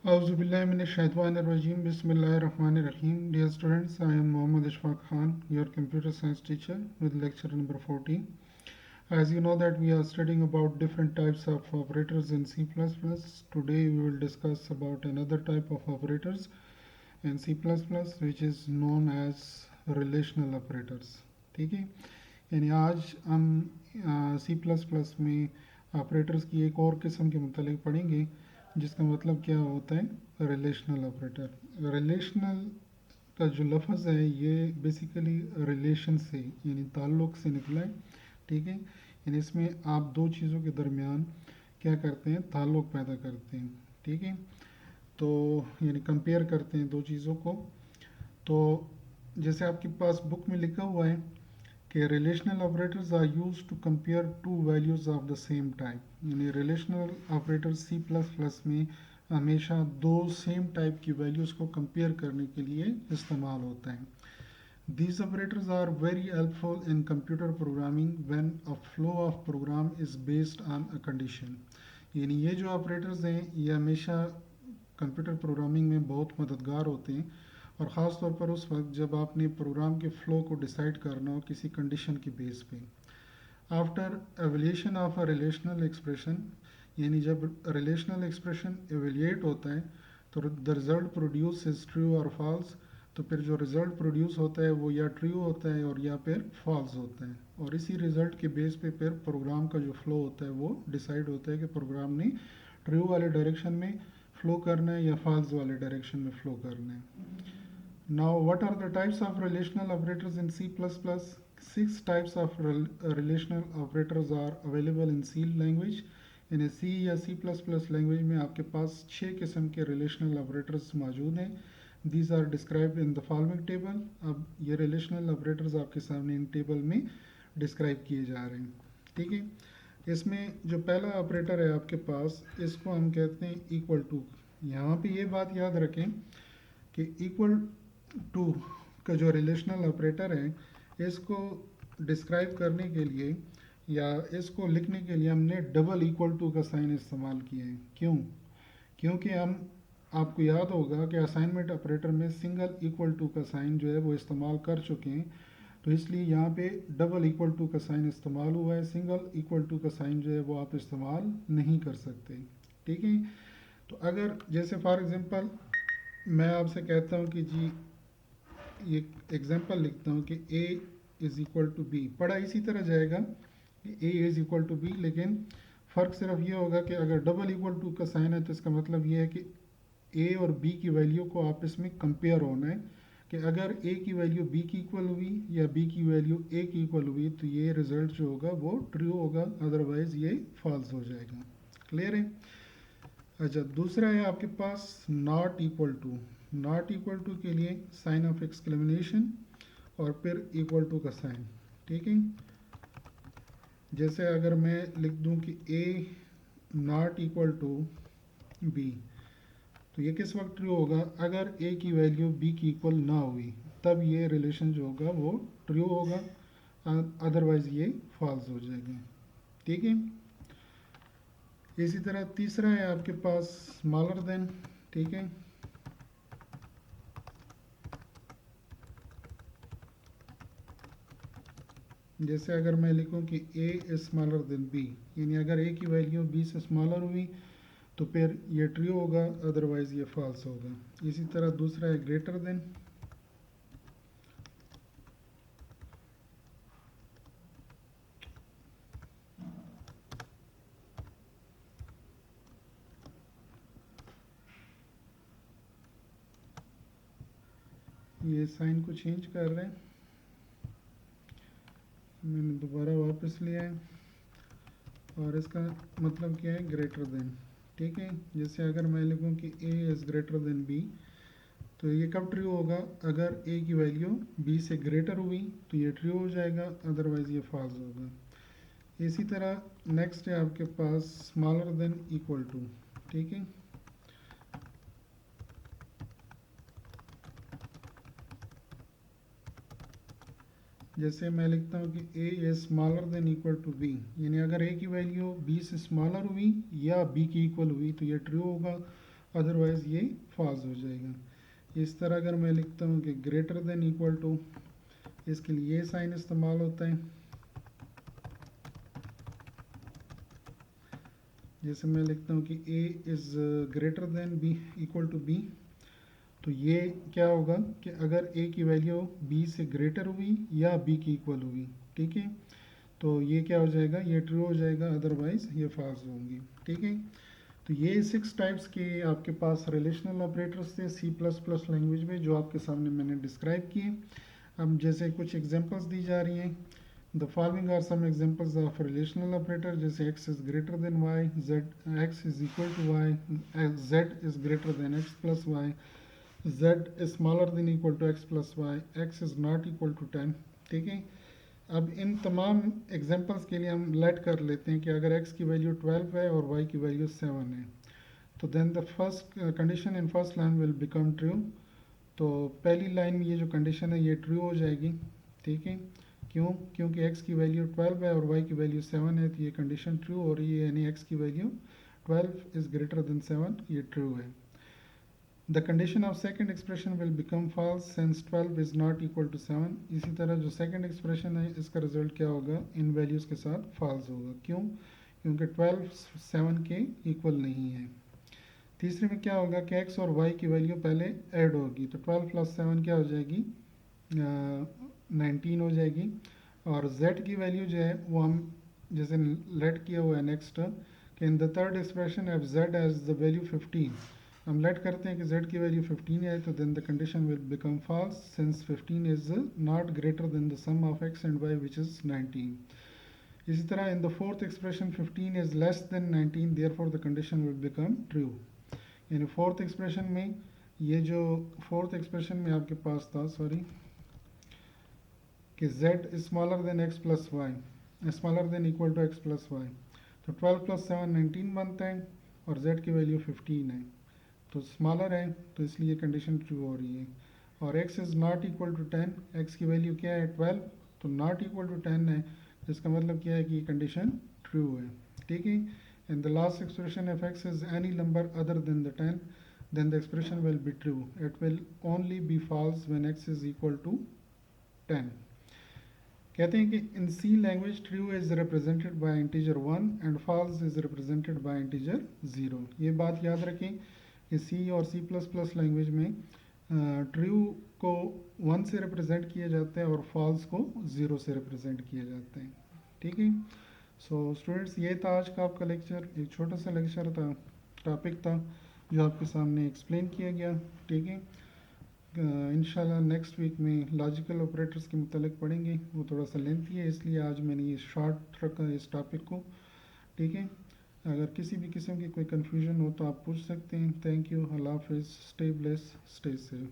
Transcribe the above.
Auzubillahiminash-shaytanir-rajim. Bismillahir-rahmanir-rahim. Dear students, I am Mohammad Ishfaq Khan, your computer science teacher with lecture number 14. As you know that we are studying about different types of operators in C++. Today we will discuss about another type of operators in C++ which is known as relational operators. ठीक है, यानी आज हम C++ में operators की एक और किस्म के मुतालिक पढ़ेंगे जिसका मतलब क्या होता है रिलेशनल ऑपरेटर। रिलेशनल का जो लफ्ज़ है ये बेसिकली रिलेशन से यानी ताल्लुक़ से निकला है। ठीक है, यानी इसमें आप दो चीज़ों के दरमियान क्या करते हैं, ताल्लुक़ पैदा करते हैं। ठीक है, तो यानी कंपेयर करते हैं दो चीज़ों को। तो जैसे आपके पास बुक में लिखा हुआ है कि relational operators are used to compare two values of the same type. यानी relational operator C plus plus में हमेशा दो सेम टाइप की वैल्यूज़ को कंपेयर करने के लिए इस्तेमाल होता है। These operators are very helpful in computer programming when a flow of program is based on a condition। यानी ये जो ऑपरेटर्स हैं ये हमेशा कंप्यूटर प्रोग्रामिंग में बहुत मददगार होते हैं, और ख़ास तौर पर उस वक्त जब आपने प्रोग्राम के फ़्लो को डिसाइड करना हो किसी कंडीशन की बेस पे। After evaluation of a relational expression, यानी जब रिलेशनल एक्सप्रेशन एवेल्यूएट होता है तो the result produce is true और फॉल्स। तो फिर जो रिज़ल्ट प्रोड्यूस होता है वो या ट्रू होता है और या फिर फॉल्स होता है, और इसी रिज़ल्ट के बेस पे फिर प्रोग्राम का जो फ्लो होता है वो डिसाइड होता है कि प्रोग्राम ने ट्रू वाले डायरेक्शन में फ्लो करना है या फॉल्स वाले डायरेक्शन में फ्लो करना है। Now, what are the types of relational operators in C++? Six types of relational operators are available in C language. In a C या C++ language में आपके पास 6 किस्म के relational operators मौजूद हैं। These are described in the following table। अब ये relational operators आपके सामने इन टेबल में डिस्क्राइब किए जा रहे हैं। ठीक है, इसमें जो पहला ऑपरेटर है आपके पास, इसको हम कहते हैं इक्वल टू। यहाँ पे ये बात याद रखें कि इक्वल टू का जो रिलेशनल ऑपरेटर है इसको डिस्क्राइब करने के लिए या इसको लिखने के लिए हमने डबल इक्वल टू का साइन इस्तेमाल किया है। क्यों? क्योंकि हम आपको याद होगा कि असाइनमेंट ऑपरेटर में सिंगल इक्वल टू का साइन जो है वो इस्तेमाल कर चुके हैं, तो इसलिए यहाँ पे डबल इक्वल टू का साइन इस्तेमाल हुआ है। सिंगल इक्वल टू का साइन जो है वो आप इस्तेमाल नहीं कर सकते। ठीक है, तो अगर जैसे फॉर एग्ज़ाम्पल मैं आपसे कहता हूँ कि जी ये एग्जांपल लिखता हूँ कि a is equal to B, पढ़ा इसी तरह जाएगा कि a is equal to B, लेकिन फ़र्क सिर्फ ये होगा कि अगर डबल इक्वल टू का साइन है तो इसका मतलब ये है कि a और b की वैल्यू को आपस में कंपेयर होना है कि अगर a की वैल्यू b की इक्वल हुई या b की वैल्यू a की इक्वल हुई तो ये रिज़ल्ट जो होगा वो ट्रू होगा, अदरवाइज़ ये फॉल्स हो जाएगा। क्लियर है? अच्छा, दूसरा है आपके पास not equal to. Not equal to के लिए साइन ऑफ एक्सक्लेमेशन और फिर इक्वल टू का साइन। ठीक है, जैसे अगर मैं लिख दूं कि a not equal to b, तो ये किस वक्त ट्रू होगा? अगर a की वैल्यू b की इक्वल ना हुई तब ये रिलेशन जो होगा वो ट्रू होगा, अदरवाइज ये फॉल्स हो जाएगा। ठीक है, इसी तरह तीसरा है आपके पास स्मॉलर देन। ठीक है, जैसे अगर मैं लिखूं कि a is smaller then b, यानी अगर a की वैल्यू b से स्मॉलर हुई तो फिर ये ट्रू होगा, अदरवाइज ये फॉल्स होगा। इसी तरह दूसरा है ग्रेटर देन। ये साइन को चेंज कर रहे हैं, मैंने दोबारा वापस लिया है, और इसका मतलब क्या है? Greater than. ठीक है, जैसे अगर मैं लिखूं कि a is greater than b, तो ये कब ट्रू होगा? अगर a की वैल्यू b से ग्रेटर हुई तो ये ट्रू हो जाएगा, अदरवाइज ये फॉल्स होगा। इसी तरह नेक्स्ट है आपके पास स्मॉलर देन इक्वल टू। ठीक है, जैसे मैं लिखता हूँ कि a is smaller than equal to b, यानी अगर a की वैल्यू b से स्मॉलर हुई या b की इक्वल हुई तो ये ट्रू होगा, अदरवाइज ये फॉल्स हो जाएगा। इस तरह अगर मैं लिखता हूँ कि ग्रेटर देन इक्वल टू, इसके लिए ये साइन इस्तेमाल होता है। जैसे मैं लिखता हूँ कि a is greater than b equal to b, तो ये क्या होगा कि अगर a की वैल्यू b से ग्रेटर हुई या b की इक्वल हुई, ठीक है, तो ये क्या हो जाएगा, ये ट्रू हो जाएगा, अदरवाइज ये फॉल्स होंगी, ठीक है। तो ये 6 टाइप्स के आपके पास रिलेशनल ऑपरेटर्स थे सी प्लस प्लस लैंग्वेज में, जो आपके सामने मैंने डिस्क्राइब किए। अब जैसे कुछ एग्जांपल्स दी जा रही हैं, the following are some examples of relational operator, जैसे x is greater than y, z x is equal to y, z is greater than x plus y, z is smaller than equal to x plus y, x is not equal to 10, ठीक है। अब इन तमाम examples के लिए हम late कर लेते हैं कि अगर x की वैल्यू 12 है और y की वैल्यू 7 है, तो then the first condition in first line will become true. तो पहली लाइन में ये जो कंडीशन है ये ट्रू हो जाएगी, ठीक है। क्यों? क्योंकि x की वैल्यू 12 है और y की वैल्यू 7 है, तो ये कंडीशन ट्रू हो रही है, यानी x की वैल्यू 12 इज ग्रेटर देन 7, ये ट्रू है। The condition of second expression will become false since 12 is not equal to 7। इसी तरह जो सेकंड एक्सप्रेशन है इसका रिजल्ट क्या होगा, इन वैल्यूज़ के साथ फॉल्स होगा। क्यों? क्योंकि 12 7 के इक्वल नहीं है। तीसरे में क्या होगा कि x और y की वैल्यू पहले ऐड होगी, तो 12 प्लस 7 क्या हो जाएगी, 19 हो जाएगी। और z की वैल्यू जो है वो हम जैसे लेट किया हुआ है नेक्स्ट, कि in the third expression if z as the value 15, हम लेट करते हैं कि z की वैल्यू 15 है, तो then the condition will become false since 15 is not greater than the sum of x and y which is 19। इसी तरह in the fourth expression 15 is less than 19, therefore the condition will become true. यानी fourth expression में, ये जो fourth expression में आपके पास था, sorry, कि z is smaller than x plus y, smaller than equal to x plus y, तो 12 plus 7 19 बनता है और z की वैल्यू 15 है, तो स्मॉलर है, तो इसलिए कंडीशन ट्रू हो रही है। और x is not equal to 10, x की वैल्यू क्या है 12, तो नॉट इक्वल टू 10 है, जिसका मतलब क्या है कि ये कंडीशन ट्रू है, ठीक है। In the last expression if x is any number other than the 10, then the expression will be true. It will only be false when x is equal to 10. कहते हैं कि in C language true is represented by integer 1 and false is represented by integer 0। ये बात याद रखें कि C और C plus plus language में ट्रू को 1 से रिप्रेजेंट किया जाता है और फॉल्स को 0 से रिप्रेजेंट किया जाता है, ठीक है। सो स्टूडेंट्स, ये था आज का आपका लेक्चर, एक छोटा सा लेक्चर था, टॉपिक था जो आपके सामने एक्सप्लेन किया गया, ठीक है। इंशाल्लाह नेक्स्ट वीक में लॉजिकल ऑपरेटर्स के मुतालिक पढ़ेंगे, वो थोड़ा सा लेंथी है, इसलिए आज मैंने ये शॉर्ट रखा है इस टॉपिक को, ठीक है। अगर किसी भी किस्म की कोई कन्फ्यूजन हो तो आप पूछ सकते हैं। थैंक यू, अल्लाह हाफिज़, स्टे ब्लेस, स्टे सेफ।